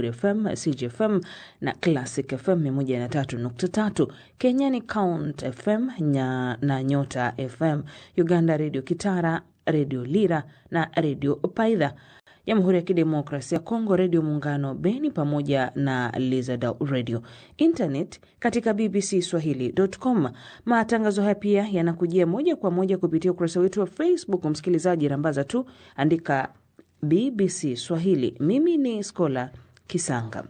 FM, CGFM na Classic FM 103.3. Kenya ni Count FM na Nyota FM. Uganda Radio Kitara, Radio Lira na Radio Paidha. Jamhuri ya Kidemokrasia ya Kongo, Radio Muungano Beni pamoja na Lizard Radio. Internet katika bbcswahili.com. Matangazo haya pia yanakujia moja kwa moja kupitia ukurasa wetu wa Facebook. Msikilizaji, rambaza tu andika BBC Swahili. Mimi ni Skola Kisanga.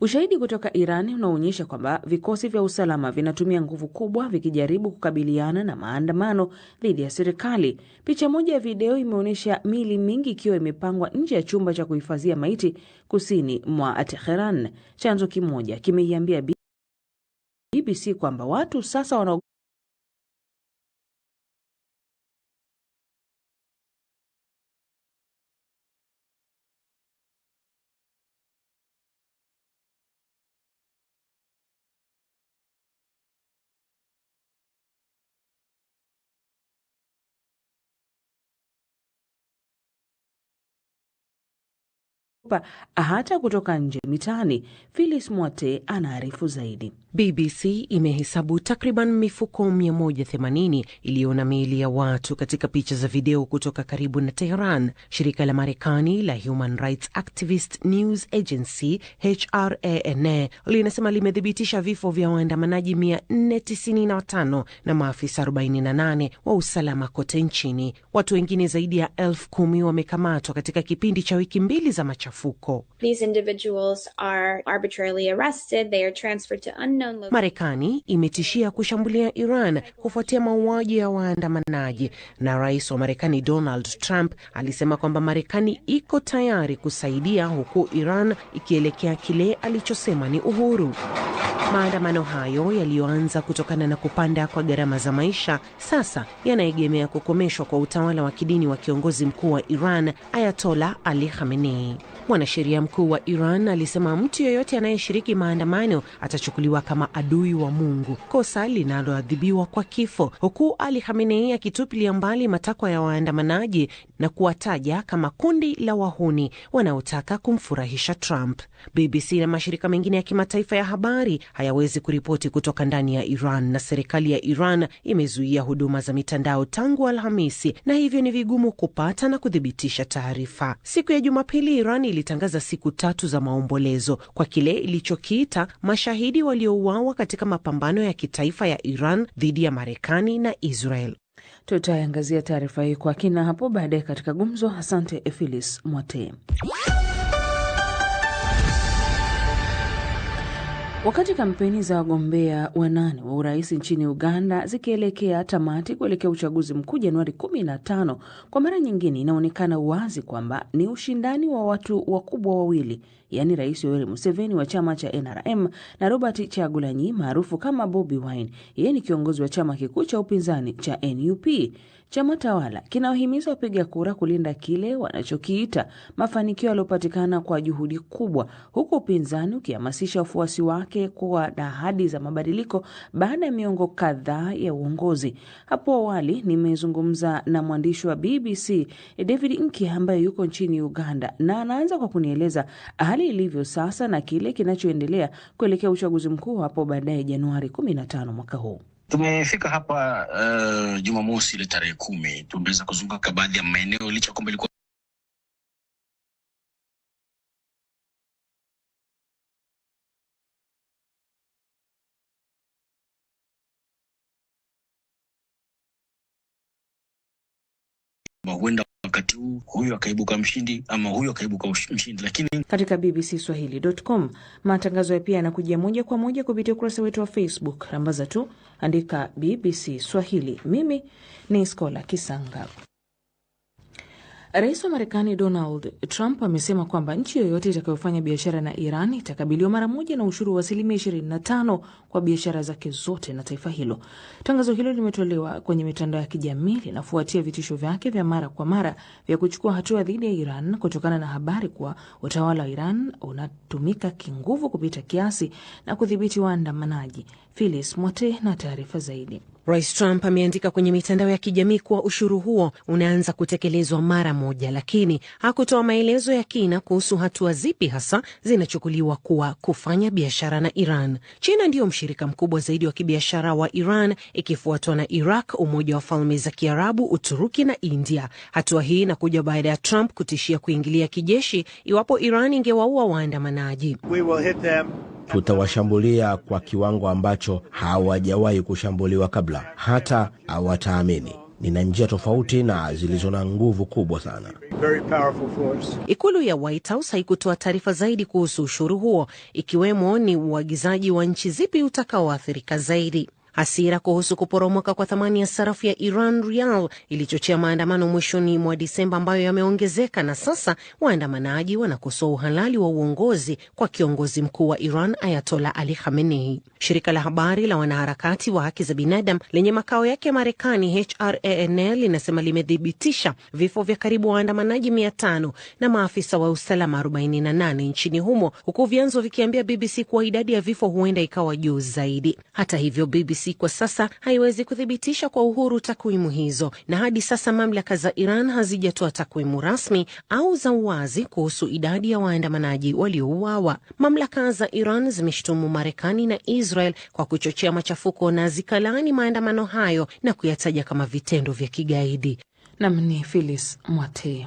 Ushahidi kutoka Iran unaonyesha kwamba vikosi vya usalama vinatumia nguvu kubwa vikijaribu kukabiliana na maandamano dhidi ya serikali. Picha moja ya video imeonyesha miili mingi ikiwa imepangwa nje ya chumba cha kuhifadhia maiti kusini mwa Tehran. Chanzo kimoja kimeiambia BBC kwamba watu sasa wana hata kutoka nje mitaani. Phyllis Mwate anaarifu zaidi. BBC imehesabu takriban mifuko 180 iliona miili ya watu katika picha za video kutoka karibu na Tehran. Shirika la Marekani la Human Rights Activist News Agency HRANA linasema limethibitisha vifo vya waandamanaji 495 na maafisa 48 wa usalama kote nchini. Watu wengine zaidi ya 10,000 wamekamatwa katika kipindi cha wiki 2 za machafuko. These individuals are arbitrarily arrested. They are transferred to unknown locations. Marekani imetishia kushambulia Iran kufuatia mauaji ya waandamanaji, na rais wa Marekani Donald Trump alisema kwamba Marekani iko tayari kusaidia huku Iran ikielekea kile alichosema ni uhuru. Maandamano hayo yaliyoanza kutokana na kupanda kwa gharama za maisha sasa yanaegemea kukomeshwa kwa utawala wa kidini wa kiongozi mkuu wa Iran Ayatollah Ali Khamenei. Mwanasheria mkuu wa Iran alisema mtu yeyote anayeshiriki maandamano atachukuliwa kama adui wa Mungu, kosa linaloadhibiwa kwa kifo, huku Ali Khamenei akitupilia mbali matakwa ya waandamanaji na kuwataja kama kundi la wahuni wanaotaka kumfurahisha Trump. BBC na mashirika mengine ya kimataifa ya habari hayawezi kuripoti kutoka ndani ya Iran, na serikali ya Iran imezuia huduma za mitandao tangu Alhamisi, na hivyo ni vigumu kupata na kudhibitisha taarifa. Siku ya Jumapili, Iran ilitangaza siku 3 za maombolezo kwa kile ilichokiita mashahidi waliouawa katika mapambano ya kitaifa ya Iran dhidi ya Marekani na Israel. Tutaangazia taarifa hii kwa kina hapo baadaye katika gumzo. Asante Phyllis Mwate. Wakati kampeni za wagombea 8 wa urais nchini Uganda zikielekea tamati kuelekea uchaguzi mkuu Januari 15, kwa mara nyingine inaonekana wazi kwamba ni ushindani wa watu wakubwa wawili, yaani Rais Yoweri Museveni wa chama cha NRM na Robert Kyagulanyi maarufu kama Bobi Wine, yeye ni kiongozi wa chama kikuu cha upinzani cha NUP. Chama tawala kinawahimiza wapiga kura kulinda kile wanachokiita mafanikio yaliyopatikana kwa juhudi kubwa, huku upinzani ukihamasisha wafuasi wake kuwa na ahadi za mabadiliko baada ya miongo kadhaa ya uongozi. Hapo awali nimezungumza na mwandishi wa BBC David Nkya ambaye yuko nchini Uganda, na anaanza kwa kunieleza hali ilivyo sasa na kile kinachoendelea kuelekea uchaguzi mkuu hapo baadaye Januari 15 mwaka huu. Tumefika hapa Jumamosi ile tarehe 10. Tumeweza kuzunguka baadhi ya maeneo licha kwamba ilikuwa huenda wakati huu huyu akaibuka mshindi ama huyu akaibuka mshindi. Lakini katika bbcswahili.com matangazo ya pia yanakujia moja kwa moja kupitia ukurasa wetu wa Facebook. Rambaza tu andika BBC Swahili. Mimi ni Skola Kisanga. Rais wa Marekani Donald Trump amesema kwamba nchi yoyote itakayofanya biashara na Iran itakabiliwa mara moja na ushuru wa 25% kwa biashara zake zote na taifa hilo. Tangazo hilo limetolewa kwenye mitandao ya kijamii linafuatia vitisho vyake vya mara kwa mara vya kuchukua hatua dhidi ya Iran kutokana na habari kuwa utawala wa Iran unatumika kinguvu kupita kiasi na kudhibiti waandamanaji. Phyllis Mwate na taarifa zaidi. Rais Trump ameandika kwenye mitandao ya kijamii kuwa ushuru huo unaanza kutekelezwa mara moja, lakini hakutoa maelezo ya kina kuhusu hatua zipi hasa zinachukuliwa kuwa kufanya biashara na Iran. China ndiyo mshirika mkubwa zaidi wa kibiashara wa Iran, ikifuatwa na Iraq, Umoja wa Falme za Kiarabu, Uturuki na India. Hatua hii inakuja baada ya Trump kutishia kuingilia kijeshi iwapo Iran ingewaua waandamanaji. Tutawashambulia kwa kiwango ambacho hawajawahi kushambuliwa kabla, hata hawataamini. Nina njia tofauti na zilizo na nguvu kubwa sana. Ikulu ya White House haikutoa taarifa zaidi kuhusu ushuru huo, ikiwemo ni uagizaji wa nchi zipi utakaoathirika zaidi. Hasira kuhusu kuporomoka kwa thamani ya sarafu ya Iran rial ilichochea maandamano mwishoni mwa Disemba ambayo yameongezeka, na sasa waandamanaji wanakosoa uhalali wa uongozi kwa kiongozi mkuu wa Iran Ayatollah Ali Khamenei. Shirika la habari la wanaharakati wa haki za binadamu lenye makao yake Marekani, HRANL, linasema limedhibitisha vifo vya karibu waandamanaji 500 na maafisa wa usalama 48 nchini humo, huku vyanzo vikiambia BBC kuwa idadi ya vifo huenda ikawa juu zaidi. Hata hivyo, BBC kwa sasa haiwezi kuthibitisha kwa uhuru takwimu hizo, na hadi sasa mamlaka za Iran hazijatoa takwimu rasmi au za uwazi kuhusu idadi ya waandamanaji waliouawa. Mamlaka za Iran zimeshtumu Marekani na Israel kwa kuchochea machafuko na zikalaani maandamano hayo na kuyataja kama vitendo vya kigaidi. Nam ni Phyllis Mwate.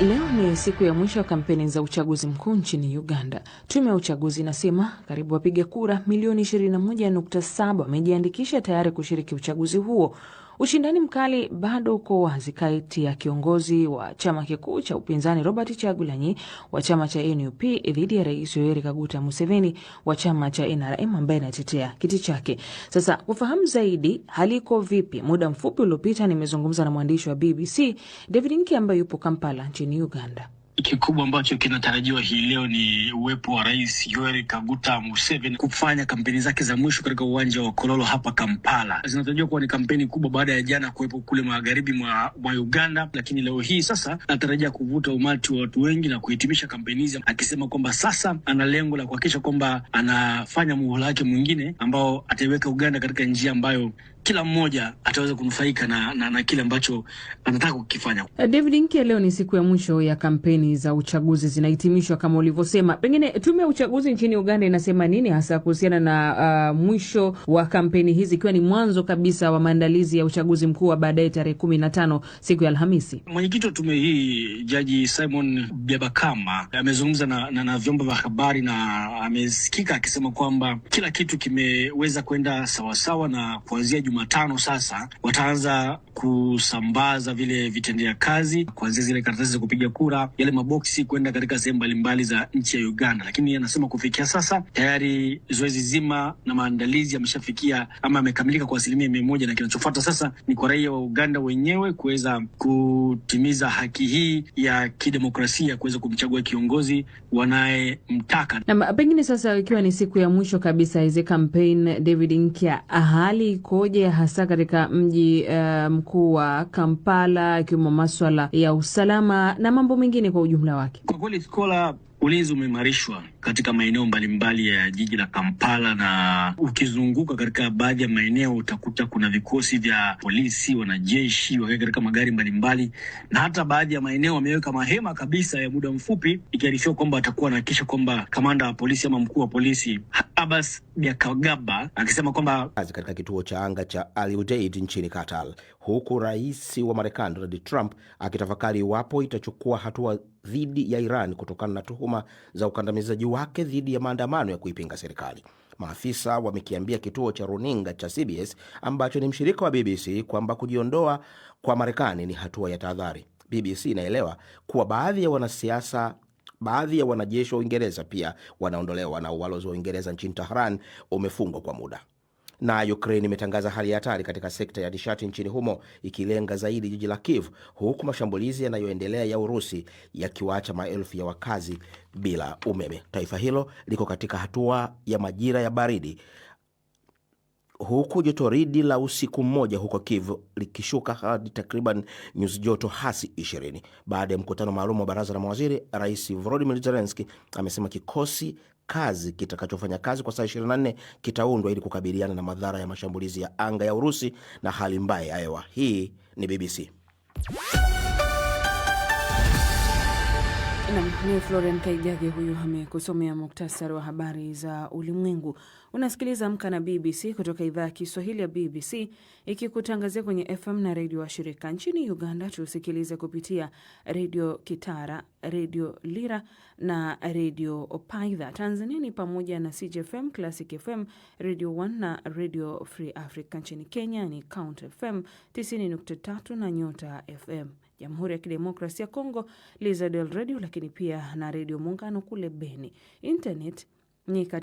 Leo ni siku ya mwisho wa kampeni za uchaguzi mkuu nchini Uganda. Tume ya uchaguzi inasema karibu wapiga kura milioni 21.7 wamejiandikisha tayari kushiriki uchaguzi huo. Ushindani mkali bado uko wazi kati ya kiongozi wa chama kikuu cha upinzani Robert Kyagulanyi wa chama cha NUP dhidi ya Rais Yoweri Kaguta Museveni wa chama cha NRM ambaye anatetea kiti chake. Sasa kufahamu zaidi hali iko vipi, muda mfupi uliopita nimezungumza na mwandishi wa BBC David Nkya ambaye yupo Kampala nchini Uganda. Kikubwa ambacho kinatarajiwa hii leo ni uwepo wa Rais Yoweri Kaguta Museveni kufanya kampeni zake za mwisho katika uwanja wa Kololo hapa Kampala. Zinatarajiwa kuwa ni kampeni kubwa baada ya jana kuwepo kule magharibi mwa Uganda, lakini leo hii sasa anatarajia kuvuta umati wa watu wengi na kuhitimisha kampeni hizi, akisema kwamba sasa ana lengo la kuhakikisha kwamba anafanya muhula wake mwingine ambao ataiweka Uganda katika njia ambayo kila mmoja ataweza kunufaika na kile ambacho anataka kukifanya. David Nkya, leo ni siku ya mwisho ya kampeni za uchaguzi zinahitimishwa kama ulivyosema. Pengine tume ya uchaguzi nchini Uganda inasema nini hasa kuhusiana na mwisho wa kampeni hizi, ikiwa ni mwanzo kabisa wa maandalizi ya uchaguzi mkuu wa baadaye tarehe 15 siku ya Alhamisi? Mwenyekiti wa tume hii Jaji Simon Byabakama amezungumza na vyombo vya habari na amesikika akisema kwamba kila kitu kimeweza kwenda sawasawa, na kuanzia Jumatano sasa wataanza kusambaza vile vitendea kazi, kuanzia zile karatasi za kupiga kura, yale maboksi kwenda katika sehemu mbalimbali za nchi ya Uganda. Lakini anasema kufikia sasa tayari zoezi zima na maandalizi yameshafikia ama yamekamilika kwa 100%, na kinachofuata sasa ni kwa raia wa Uganda wenyewe kuweza kutimiza haki hii ya kidemokrasia, kuweza kumchagua kiongozi wanayemtaka. Na pengine sasa ikiwa ni siku ya mwisho kabisa hizi campaign, David Nkya, hali ikoje hasa katika mji mkuu wa Kampala, ikiwemo masuala ya usalama na mambo mengine kwa ujumla wake? Kwa kweli Skola, ulinzi umeimarishwa katika maeneo mbalimbali ya jiji la Kampala, na ukizunguka katika baadhi ya maeneo utakuta kuna vikosi vya polisi, wanajeshi wakiwa katika magari mbalimbali, na hata baadhi ya maeneo wameweka mahema kabisa ya muda mfupi, ikiarifiwa kwamba atakuwa anahakikisha kwamba kamanda wa polisi ama mkuu wa polisi Abbas Byakagaba akisema kwamba katika kituo cha anga cha Al Udeid nchini Qatar, huku rais wa Marekani Donald Trump akitafakari iwapo itachukua hatua dhidi ya Iran kutokana na tuhuma za ukandamizaji wake dhidi ya maandamano ya kuipinga serikali. Maafisa wamekiambia kituo cha runinga cha CBS ambacho ni mshirika wa BBC kwamba kujiondoa kwa Marekani ni hatua ya tahadhari. BBC inaelewa kuwa baadhi ya wanajeshi wa Uingereza pia wanaondolewa na ubalozi wa Uingereza nchini Tehran umefungwa kwa muda. Na Ukraine imetangaza hali ya hatari katika sekta ya nishati nchini humo, ikilenga zaidi jiji la Kiev, huku mashambulizi yanayoendelea ya Urusi yakiwaacha maelfu ya wakazi bila umeme. Taifa hilo liko katika hatua ya majira ya baridi, huku jotoridi la usiku mmoja huko Kiev likishuka hadi takriban nyuzi joto hasi 20. Baada ya mkutano maalum wa baraza la mawaziri, Rais Volodymyr Zelensky amesema kikosi kazi kitakachofanya kazi kwa saa 24 kitaundwa ili kukabiliana na madhara ya mashambulizi ya anga ya Urusi na hali mbaya ya hewa. Hii ni BBC. Ni Florian Kaijage huyu amekusomea muktasari wa habari za ulimwengu. Unasikiliza Amka na BBC kutoka idhaa ya Kiswahili ya BBC ikikutangazia kwenye FM na redio wa shirika. Nchini Uganda tusikilize kupitia redio Kitara, redio Lira na redio Opaidha. Tanzania ni pamoja na CJFM, Classic FM, Radio 1 na Radio Free Africa. Nchini Kenya ni Count FM 90.3 na Nyota FM. Jamhuri ya Kidemokrasia ya Kongo, Lizadel Radio, lakini pia na redio Muungano kule Beni. Internet ni